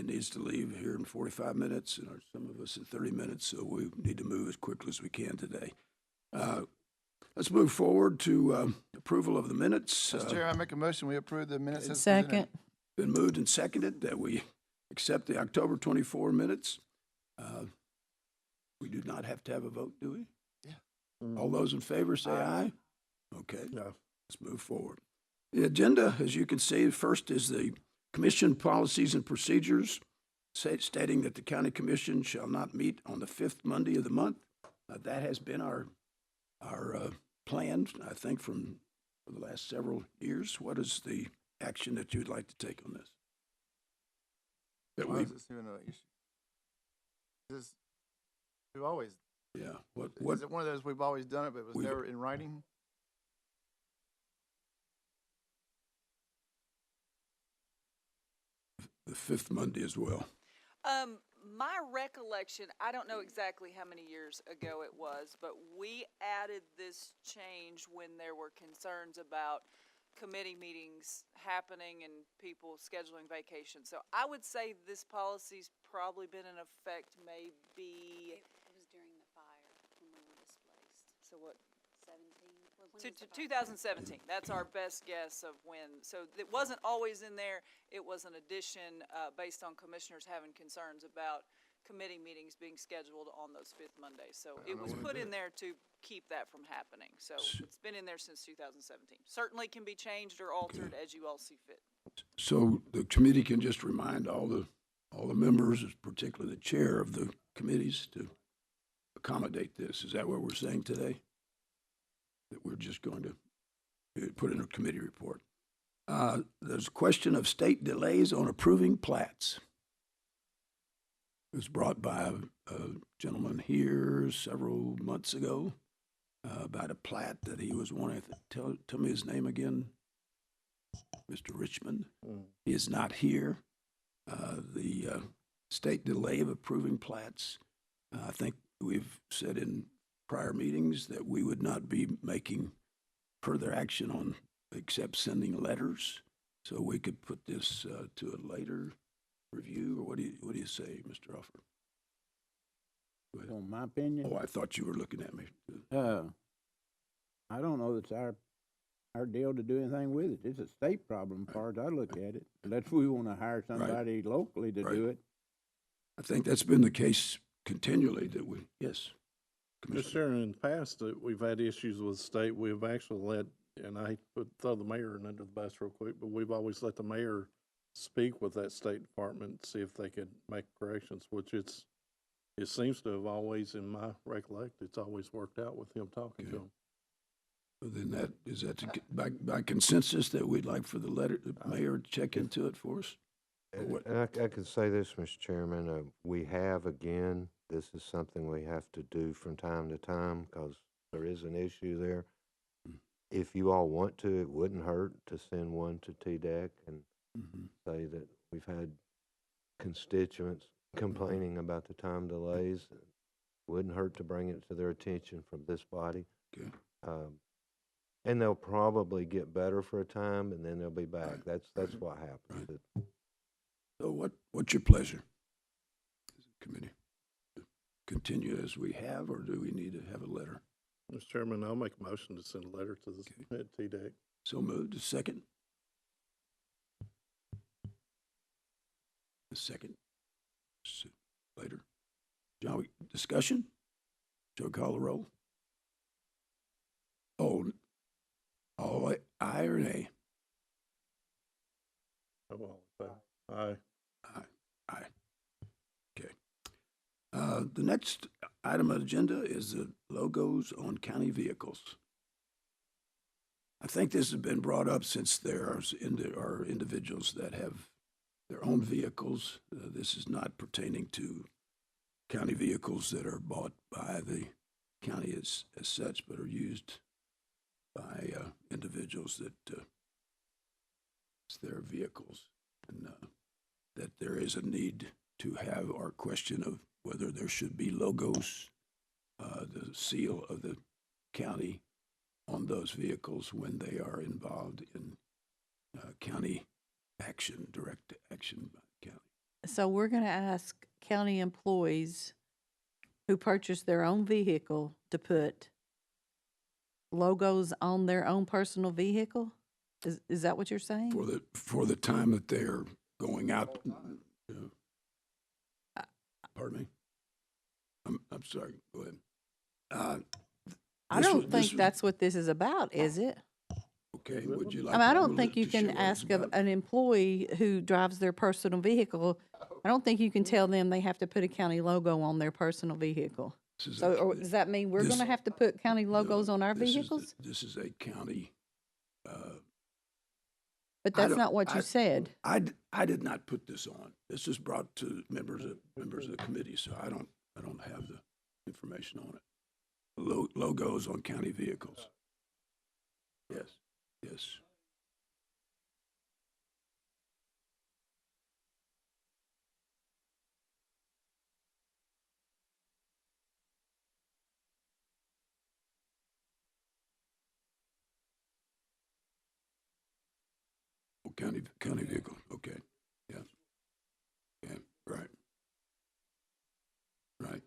Tanya needs to leave here in 45 minutes, and some of us in 30 minutes, so we need to move as quickly as we can today. Let's move forward to approval of the minutes. Mr. Chair, I make a motion, we approve the minutes as Second. presented. Been moved and seconded that we accept the October 24 minutes. We do not have to have a vote, do we? Yeah. All those in favor say aye. Okay. No. Let's move forward. The agenda, as you can see, first is the commission policies and procedures stating that the county commission shall not meet on the fifth Monday of the month. That has been our plan, I think, for the last several years. What is the action that you'd like to take on this? Why is this even an issue? We've always, Yeah. is it one of those, we've always done it, but it was never in writing? The fifth Monday as well. My recollection, I don't know exactly how many years ago it was, but we added this change when there were concerns about committee meetings happening and people scheduling vacations. So I would say this policy's probably been in effect maybe. It was during the fire when we were displaced. So what? 17? When was the fire? 2017. That's our best guess of when. So it wasn't always in there. It was an addition based on commissioners having concerns about committee meetings being scheduled on those fifth Mondays. So it was put in there to keep that from happening. So it's been in there since 2017. Certainly can be changed or altered as you all see fit. So the committee can just remind all the members, particularly the chair of the committees, to accommodate this. Is that what we're saying today? That we're just going to put in a committee report. There's a question of state delays on approving plats. It was brought by a gentleman here several months ago about a plat that he was wanting. Tell me his name again. Mr. Richmond. He is not here. The state delay of approving plats. I think we've said in prior meetings that we would not be making further action on except sending letters, so we could put this to a later review. Or what do you say, Mr. Offer? On my opinion, Oh, I thought you were looking at me. I don't know that it's our deal to do anything with it. It's a state problem, as far as I look at it. Unless we want to hire somebody locally to do it. I think that's been the case continually. That we yes. Mr. Chairman, in the past, we've had issues with the state. We've actually let, and I hate to throw the mayor under the bus real quick, but we've always let the mayor speak with that state department, see if they could make corrections, which it seems to have always, in my recollect, it's always worked out with him talking to them. Well, then is that by consensus that we'd like for the mayor to check into it for us? And I can say this, Mr. Chairman, we have, again, this is something we have to do from time to time because there is an issue there. If you all want to, it wouldn't hurt to send one to TDEC and say that we've had constituents complaining about the time delays. It wouldn't hurt to bring it to their attention from this body. Okay. And they'll probably get better for a time, and then they'll be back. That's what happens. Right. So what's your pleasure, committee? To continue as we have, or do we need to have a letter? Mr. Chairman, I'll make a motion to send a letter to the TDEC. So moved. A second. A second. Later. John, discussion? Joe, call the roll. Oh, all aye or nay? Aye. Aye. Okay. The next item on the agenda is the logos on county vehicles. I think this has been brought up since there are individuals that have their own vehicles. This is not pertaining to county vehicles that are bought by the county as such, but are used by individuals that it's their vehicles, and that there is a need to have our question of whether there should be logos, the seal of the county on those vehicles when they are involved in county action, direct action by the county. So we're gonna ask county employees who purchase their own vehicle to put logos on their own personal vehicle? Is that what you're saying? For the time that they're going out. Pardon me? I'm sorry, go ahead. I don't think that's what this is about, is it? Okay, would you like? I mean, I to don't rule think it you to can show what it's ask of about? an employee who drives their personal vehicle, I don't think you can tell them they have to put a county logo on their personal vehicle. This is So, a- or does that mean we're this- gonna have to put county logos No, on our this is the- vehicles? This is a county, But I that's don't- not what I- you said. I did not put this on. This was brought to members of the committee, so I don't have the information on it. Logos on county vehicles. Yes, yes. Oh, county vehicle, okay, yeah. Yeah, right. Right.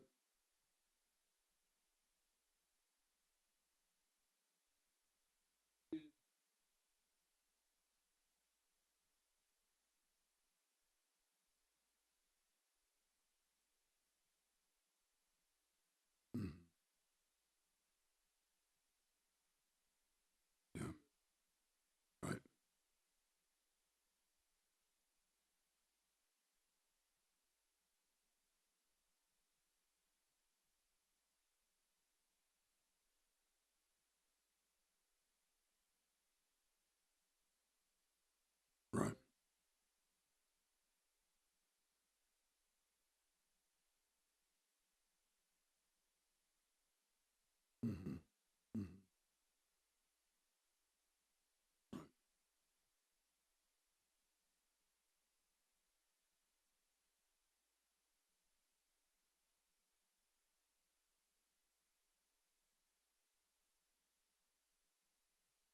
Mhm. Yeah, right. Right. Mhm. Mhm.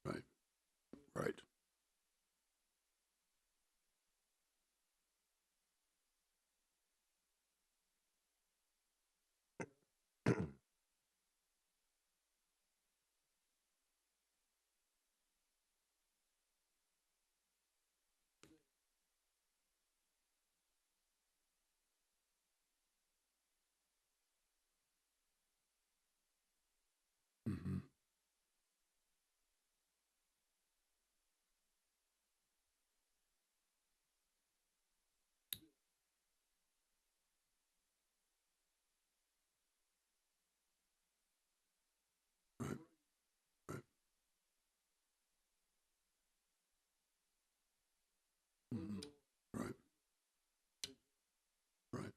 Right. Right. Mhm. Right. Right. Mhm. Right. Right.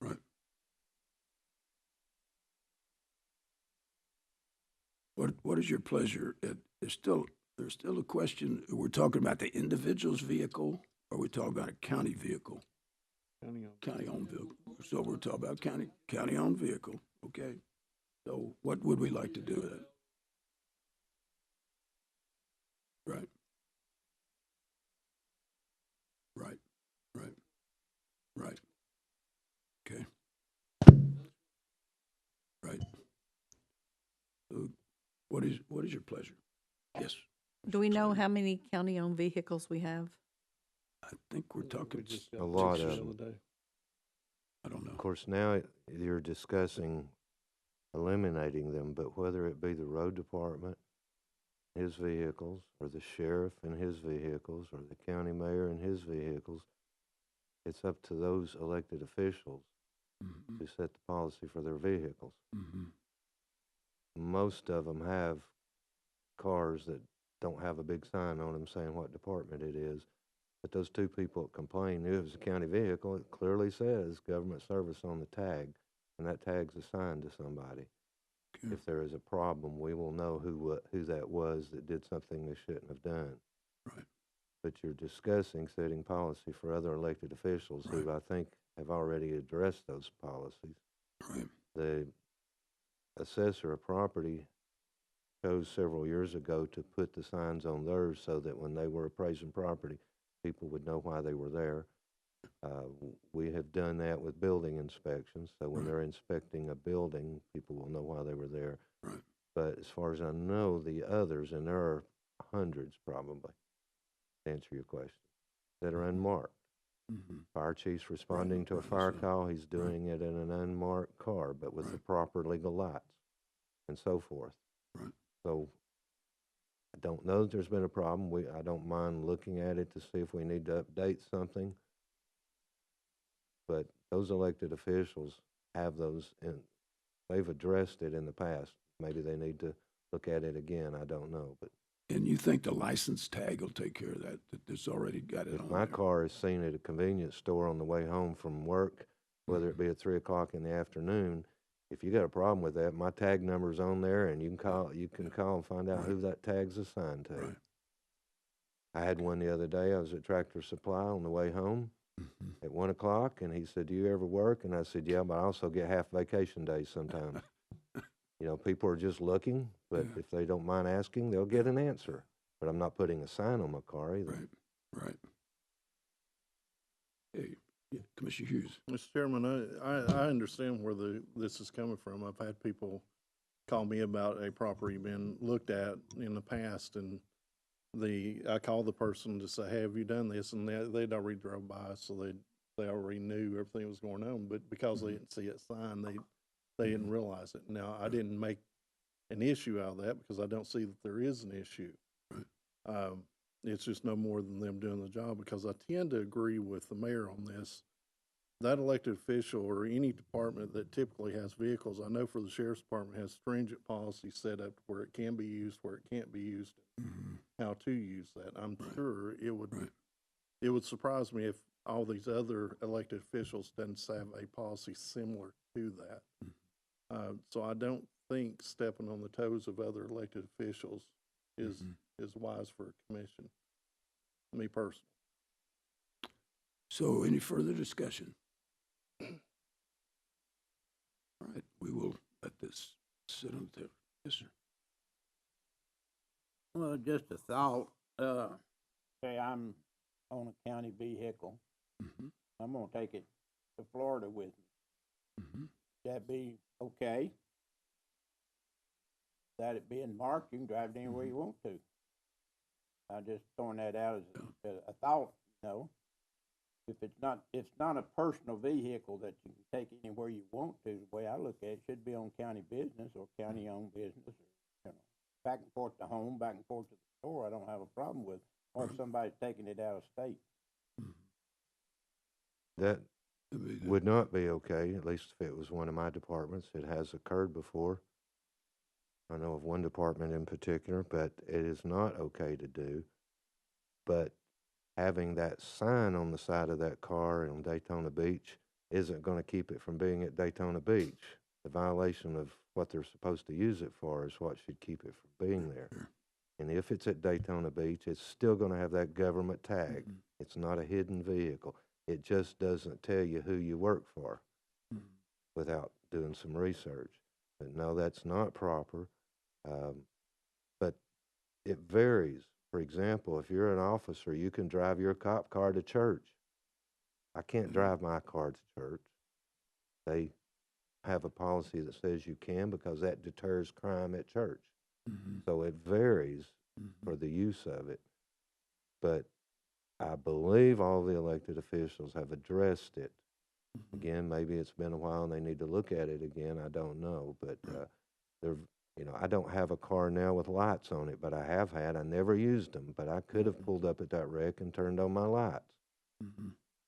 Right. What is your pleasure? There's still a question. We're talking about the individual's vehicle, or we're talking about a county vehicle, county-owned vehicle. So we're talking about county-owned vehicle, okay? So what would we like to do with it? Right. Right. Right. Right. Okay. Right. So what is your pleasure? Yes. Do we know how many county-owned vehicles we have? I think we're talking A lot six or of seven. them. I don't know. Of course, now you're discussing eliminating them, but whether it be the road department, his vehicles, or the sheriff and his vehicles, or the county mayor and his vehicles, it's up to those elected officials Mhm. to set the policy for their vehicles. Mhm. Most of them have cars that don't have a big sign on them saying what department it is. But those two people that complained knew it was a county vehicle. It clearly says government service on the tag, and that tag's assigned to somebody. Okay. If there is a problem, we will know who that was that did something they shouldn't have done. Right. But you're discussing setting policy for other elected officials who I think have already addressed those policies. Right. The assessor of property chose several years ago to put the signs on theirs so that when they were appraising property, people would know why they were there. We have done that with building inspections, so when Right. they're inspecting a building, people will know why they were there. Right. But as far as I know, the others, and there are hundreds probably, to answer your question, that are unmarked. Mhm. Fire chief's responding to a right, fire so- call, he's doing it in an unmarked car, but with the Right. proper legal lights and so forth. Right. So I don't know that there's been a problem. I don't mind looking at it to see if we need to update something. But those elected officials have those, and they've addressed it in the past. Maybe they need to look at it again. I don't know. But And you think the license tag will take care of that, that it's already got it if on my there? car is seen at a convenience store on the way home from work, whether it be at 3 o'clock in the afternoon, if you got a problem with that, my tag number's on there, and you can call and find out Right. who that tag's assigned to. Right. I had one the other day. I was at Tractor Supply on the way home Mhm. at 1 o'clock, and he said, "Do you ever work?" And I said, "Yeah, but I also get half vacation days sometimes." You know, people are just looking, but Yeah. if they don't mind asking, they'll get an answer. But I'm not putting a sign on my car either. Right, right. Hey, yeah, Commissioner Hughes. Mr. Chairman, I understand where this is coming from. I've had people call me about a property being looked at in the past, and I called the person to say, "Hey, have you done this?" And they'd already drove by, so they already knew everything was going on. But because they didn't see it signed, they didn't realize it. Now, I didn't make an issue out of that because I don't see that there is an issue. Right. It's just no more than them doing the job, because I tend to agree with the mayor on this. That elected official or any department that typically has vehicles, I know for the sheriff's department, has stringent policies set up where it can be used, where it can't be used, Mhm. how to use that. I'm Right. sure Right. it would surprise me if all these other elected officials doesn't have a policy similar to that. So I don't think stepping on the toes of other elected officials is wise for a commission, me personally. So any further discussion? All right, we will let this sit on there. Yes, sir. Well, just a thought, say I'm on a county vehicle, Mhm. I'm gonna take it to Florida with me. Mhm. That be okay? That it being marked, you can drive it anywhere you want to. I just throwing that out as a thought, you know? If it's not a personal vehicle that you can take anywhere you want to, the way I look at it, should be on county business or county-owned business, or, you know, back and forth to home, back and forth to the store, I don't have a problem with. Or if somebody's taking it out of state. That That'd be the- would not be okay, at least if it was one of my departments. It has occurred before. I know of one department in particular, but it is not okay to do. But having that sign on the side of that car on Daytona Beach isn't going to keep it from being at Daytona Beach. The violation of what they're supposed to use it for is what should keep it from being there. Sure. And if it's at Daytona Beach, it's still going to have that government tag. It's not a hidden vehicle. It just doesn't tell you who you work for without doing some research. But no, that's not proper. But it varies. For example, if you're an officer, you can drive your cop car to church. I can't drive my car to church. They have a policy that says you can because that deters crime at church. So it varies for the use of it. But I believe all the elected officials have addressed it. Again, maybe it's been a while and they need to look at it again. I don't know. But I don't have a car now with lights on it, but I have had. I never used them, but I could have pulled up at that wreck and turned on my lights.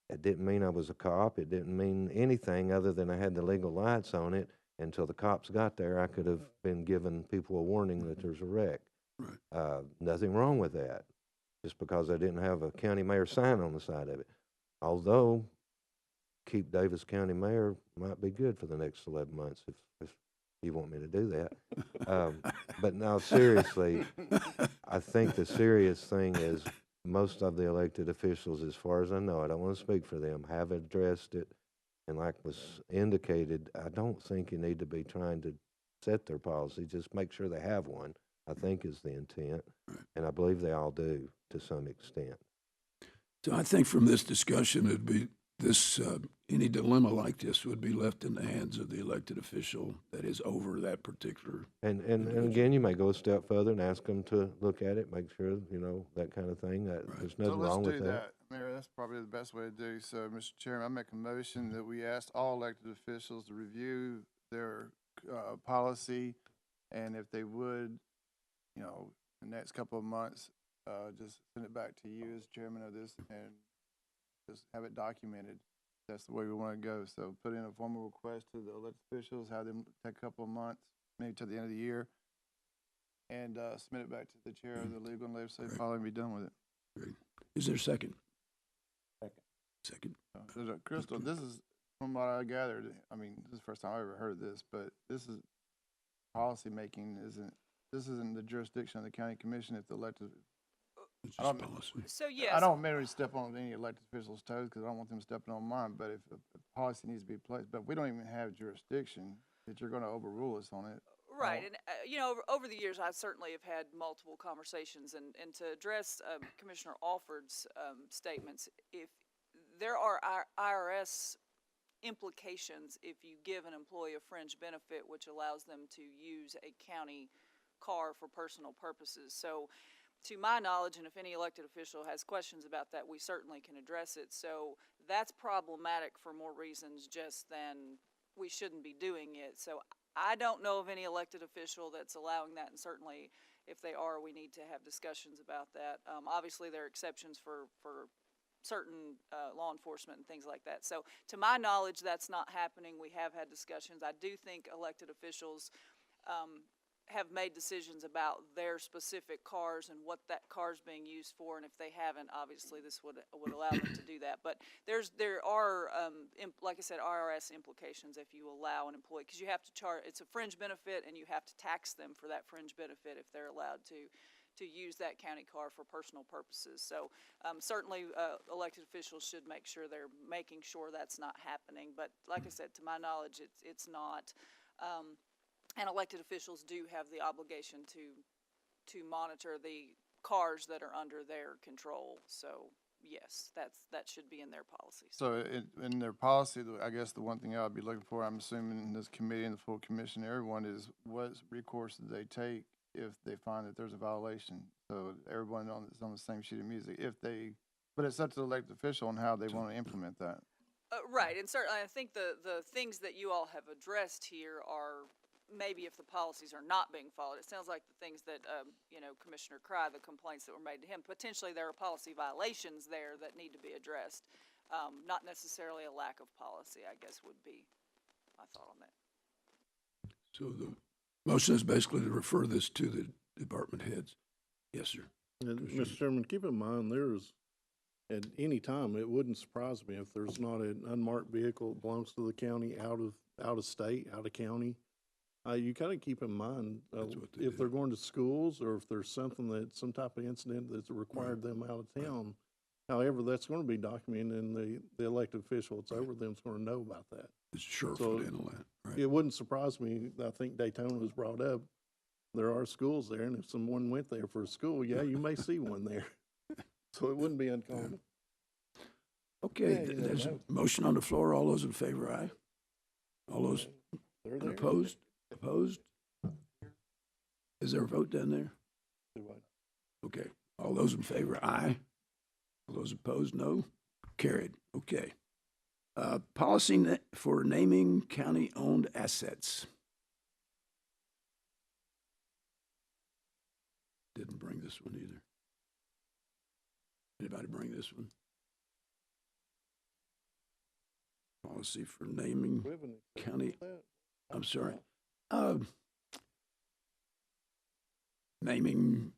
It didn't mean I was a cop. It didn't mean anything other than I had the legal lights on it. Until the cops got there, I could have been giving people a warning that there's a wreck. Right. Nothing wrong with that, just because I didn't have a county mayor sign on the side of it. Although, keep Davis County mayor might be good for the next 11 months if you want me to do that. But no, seriously, I think the serious thing is most of the elected officials, as far as I know, I don't want to speak for them, have addressed it. And like was indicated, I don't think you need to be trying to set their policy. Just make sure they have one. I think is the intent. Right. And I believe they all do to some extent. So I think from this discussion, it'd be this, any dilemma like this would be left in the hands of the elected official that is over that particular. And again, you may go a step further and ask them to look at it, make sure, that kind of thing. That Right. there's So nothing let's wrong do with that. Mayor, that's probably the best way to do. So, Mr. Chairman, I make a motion that we ask all elected officials to review their, policy, and if they would, the next couple of months, just send it back to you as chairman of this and just have it documented. That's the way we want to go. So put in a formal request to the elected officials, have them take a couple of months, maybe to the end of the year, and submit it back to the chair of the legal and legislative Right. body and be done with it. Great. Is there a second? Second. Second. Crystal, this is, from what I gathered, I mean, this is the first time I ever heard this, but this is, policy making this isn't the jurisdiction of the county commission if the elected, It's I just don't- policy. So yes. I don't mean to step on any elected officials' toes, because I don't want them stepping on mine, but if a policy needs to be placed, but we don't even have jurisdiction, that you're gonna overrule us on it. Right, and over the years, I certainly have had multiple conversations, and to address Commissioner Alford's statements, if there are IRS implications if you give an employee a fringe benefit, which allows them to use a county car for personal purposes. So, to my knowledge, and if any elected official has questions about that, we certainly can address it. So that's problematic for more reasons just than we shouldn't be doing it. So I don't know of any elected official that's allowing that, and certainly if they are, we need to have discussions about that. Obviously, there are exceptions for certain law enforcement and things like that. So to my knowledge, that's not happening. We have had discussions. I do think elected officials have made decisions about their specific cars and what that car's being used for, and if they haven't, obviously this would allow them to do that. But there are, like I said, IRS implications if you allow an employee, because you have to charge, it's a fringe benefit, and you have to tax them for that fringe benefit if they're allowed to use that county car for personal purposes. So certainly elected officials should make sure they're making sure that's not happening. But like I said, to my knowledge, it's not. And elected officials do have the obligation to monitor the cars that are under their control. So yes, that should be in their policies. So in their policy, I guess the one thing I'd be looking for, I'm assuming in this committee and the full commission, everyone, is what recourse do they take if they find that there's a violation? So everyone is on the same sheet of music. But it's up to the elected official on how they want to implement that. Right, and certainly I think the things that you all have addressed here are maybe if the policies are not being followed. It sounds like the things that, Commissioner Cry, the complaints that were made to him, potentially there are policy violations there that need to be addressed. Not necessarily a lack of policy, I guess, would be my thought on that. So the motion is basically to refer this to the department heads. Yes, sir. And, Mr. Chairman, keep in mind, at any time, it wouldn't surprise me if there's not an unmarked vehicle that belongs to the county out of state, out of county. You kind of keep in mind, That's what they if do. they're going to schools or if there's some type of incident that's required them out of town. However, that's going to be documented, and the elected official that's over them is going to know about that. It's sheriff So, would handle that, right? It wouldn't surprise me. I think Daytona was brought up. There are schools there, and if someone went there for a school, yeah, you may see one there. So it wouldn't be uncommon. Okay, Yeah, you never there's a know. motion on the floor. All those in favor, aye? All those They're there. opposed? Opposed? Is there a vote down there? Okay. All those in favor, aye. All those opposed, no. Carried. Okay. Policy for naming county-owned assets. Didn't bring this one either. Anybody bring this one? Policy for naming county, I'm sorry. Naming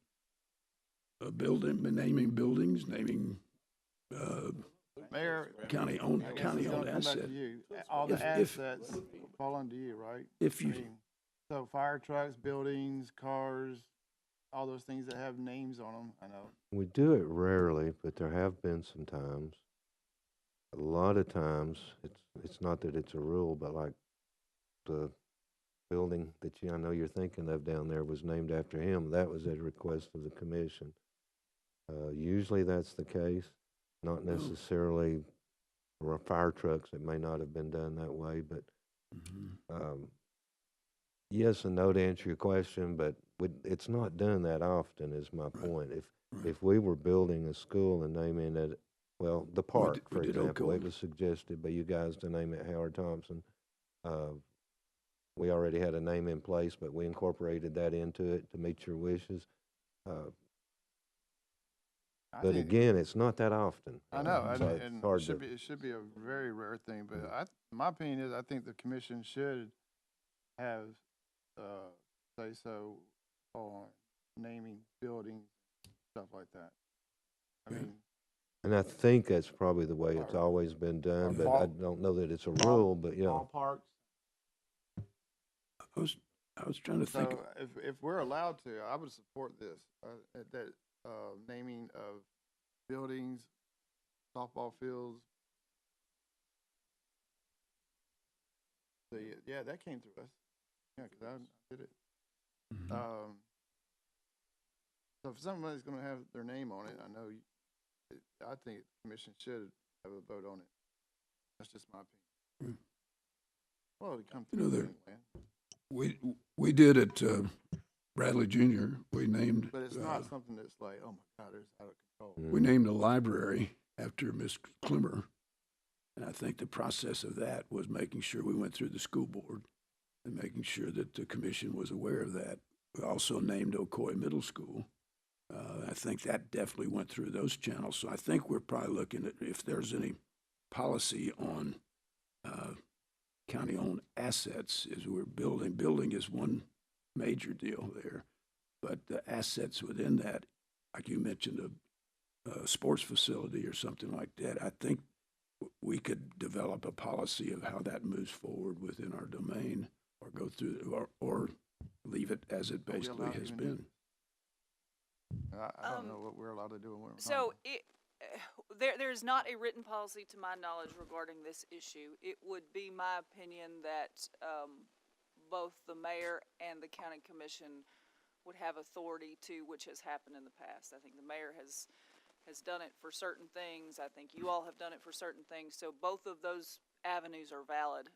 a building, naming buildings, naming, Mayor, county-owned, I guess it's county-owned gonna come back to asset. you. All the If- assets fall under you, right? If I you, mean, so fire trucks, buildings, cars, all those things that have names on them, I know. We do it rarely, but there have been some times. A lot of times, it's not that it's a rule, but like the building that I know you're thinking of down there was named after him. That was at a request of the commission. Usually that's the case, not necessarily for fire trucks. It may not have been done that way, but yes and no to answer your question, but it's not done that often is my point. If we were building a school and naming it, well, the park, for we did example, it Ocoee. was suggested by you guys to name it Howard Thompson. We already had a name in place, but we incorporated that into it to meet your wishes. I But think- again, it's not that often. I know, so and, it's and hard it should be a very rare thing, but my opinion is, I think the commission should have, say so on naming buildings, stuff like that. I Yeah. mean, And I think that's probably the way it's always been done, but I don't know that it's a rule, but yeah. Ballparks. I was trying to think. so if we're allowed to, I would support this, that, naming of buildings, softball fields. Yeah, that came through us. Yeah, 'cause I did it. So if somebody's gonna have their name on it, I know, I think the commission should have a vote on it. That's just my opinion. Well, it come You know, through anyway. We did it, Bradley Jr., we named. But it's not something that's like, oh my God, it's out of control. We named a library after Miss Clemmer, and I think the process of that was making sure we went through the school board and making sure that the commission was aware of that. We also named Ocoee Middle School. I think that definitely went through those channels. So I think we're probably looking at if there's any policy on county-owned assets as we're building. Building is one major deal there, but the assets within that, like you mentioned, a sports facility or something like that, I think we could develop a policy of how that moves forward within our domain, or go through, or leave it as it Are we basically allowed to has even do been. I don't know what we're allowed to do and what we're not. So there's not a written policy to my knowledge regarding this issue. It would be my opinion that, both the mayor and the county commission would have authority to, which has happened in the past. I think the mayor has done it for certain things. I think you all have done it for certain things. So both of those avenues are valid.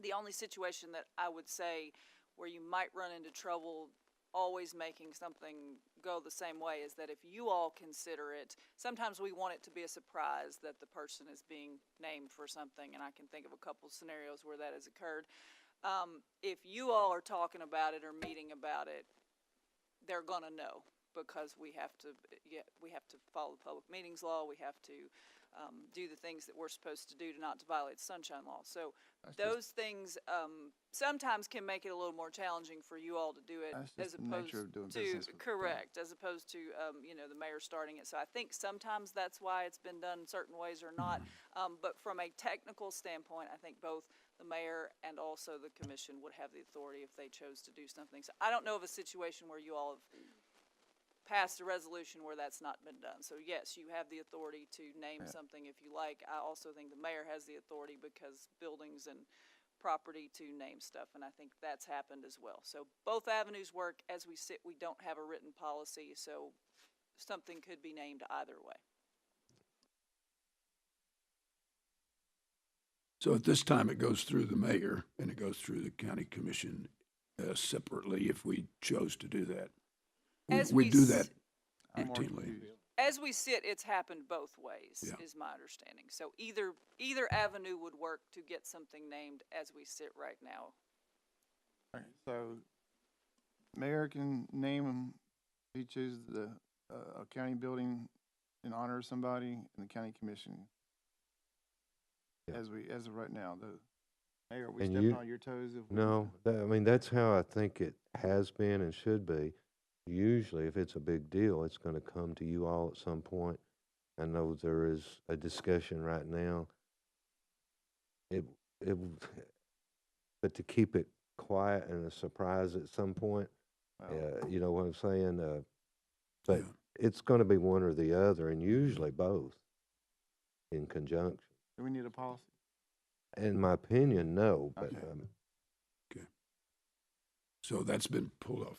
The only situation that I would say where you might run into trouble always making something go the same way is that if you all consider it, sometimes we want it to be a surprise that the person is being named for something, and I can think of a couple scenarios where that has occurred. If you all are talking about it or meeting about it, they're gonna know, because we have to follow the public meetings law. We have to do the things that we're supposed to do not to violate the sunshine law. So That's those things sometimes can make it a little more challenging for you all to do it, That's as just the nature of doing opposed to business with the town. correct, as opposed to the mayor starting it. So I think sometimes that's why it's been done certain ways or not. But from a technical standpoint, I think both the mayor and also the commission would have the authority if they chose to do something. So I don't know of a situation where you all have passed a resolution where that's not been done. So yes, you have the authority to name something if you like. I also think the mayor has the authority, because buildings and property, to name stuff, and I think that's happened as well. So both avenues work. As we sit, we don't have a written policy, so something could be named either way. So at this time, it goes through the mayor and it goes through the county commission separately if we chose to do that. As We we do s- that I'm more routinely. confused. As we sit, it's happened both ways, Yeah. is my understanding. So either avenue would work to get something named as we sit right now. Alright, so mayor can name him, he chooses a county building in honor of somebody, and the county commission. Yeah. As of right now, the mayor, are we And stepping you- on your toes? If we- No, I mean, that's how I think it has been and should be. Usually, if it's a big deal, it's gonna come to you all at some point. I know there is a discussion right now. But to keep it quiet and a surprise at some point, Well, you know what I'm saying? But Yeah. it's gonna be one or the other, and usually both in conjunction. do we need a policy? In my opinion, no, but, Okay. So that's been pulled off.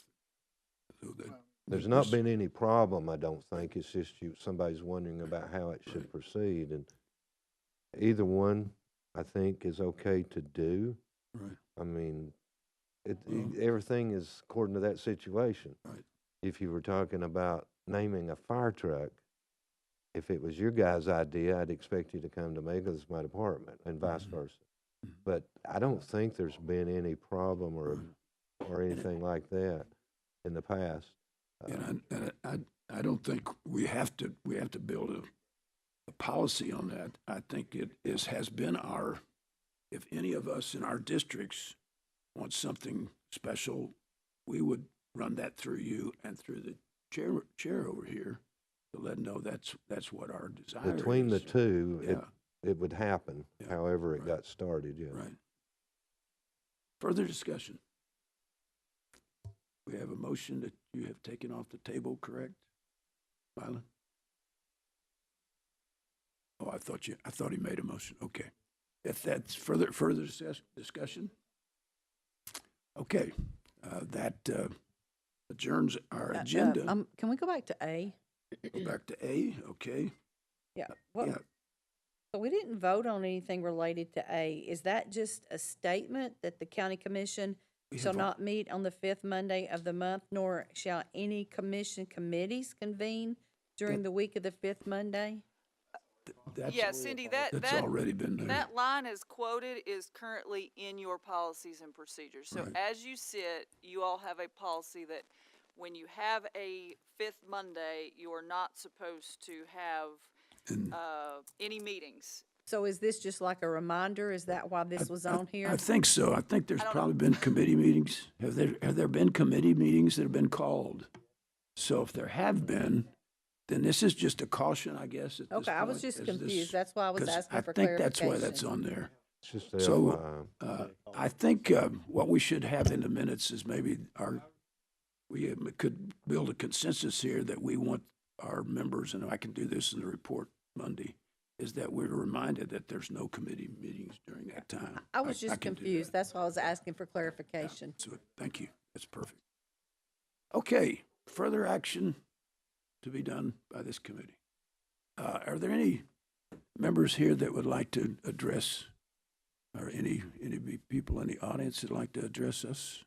So that, There's not been any problem, I don't think. It's just somebody's wondering about how it should proceed, and either one, I think, is okay to do. Right, I mean, Well- everything is according to that situation. right. If you were talking about naming a fire truck, if it was your guy's idea, I'd expect you to come to me because it's my department, and vice versa. But I don't think there's been any problem or anything like that in the past. And I don't think we have to build a policy on that. I think has been if any of us in our districts want something special, we would run that through you and through the chair over here to let them know that's what our desire is. Between the two, Yeah, it would happen, Yeah, however it right. got started, yeah. right. Further discussion? We have a motion that you have taken off the table, correct? Mylon? Oh, I thought he made a motion. Okay. If that's further discussion? Okay, that adjourns our agenda. Can we go back to A? Go back to A, okay? Yeah. What, Yeah, so we didn't vote on anything related to A. Is that just a statement that the county commission we shall have not meet on the 5th Monday of the month, nor shall any commission committees convene during the week of the 5th Monday? that's, Yeah, Cindy, that's that, already been there. that line is quoted is currently in your policies and procedures. So Right. as you sit, you all have a policy that when you have a 5th Monday, you are not supposed to have, And any meetings. So is this just like a reminder? Is that why this was on here? I think so. I think there's I don't probably been committee meetings. Have there been committee meetings that have been called? So if there have been, then this is just a caution, I guess, at this Okay, I was point, just as this- confused. That's why I was 'cause asking for I think that's why clarification. that's on there. It's just a So, FYI. I think what we should have in the minutes is maybe we could build a consensus here that we want our members, and I can do this in the report Monday, is that we're reminded that there's no committee meetings during that time. I was just can do confused. that. That's why I was asking for clarification. So, thank you. That's perfect. Okay, further action to be done by this committee. Are there any members here that would like to address, or any people in the audience that like to address us?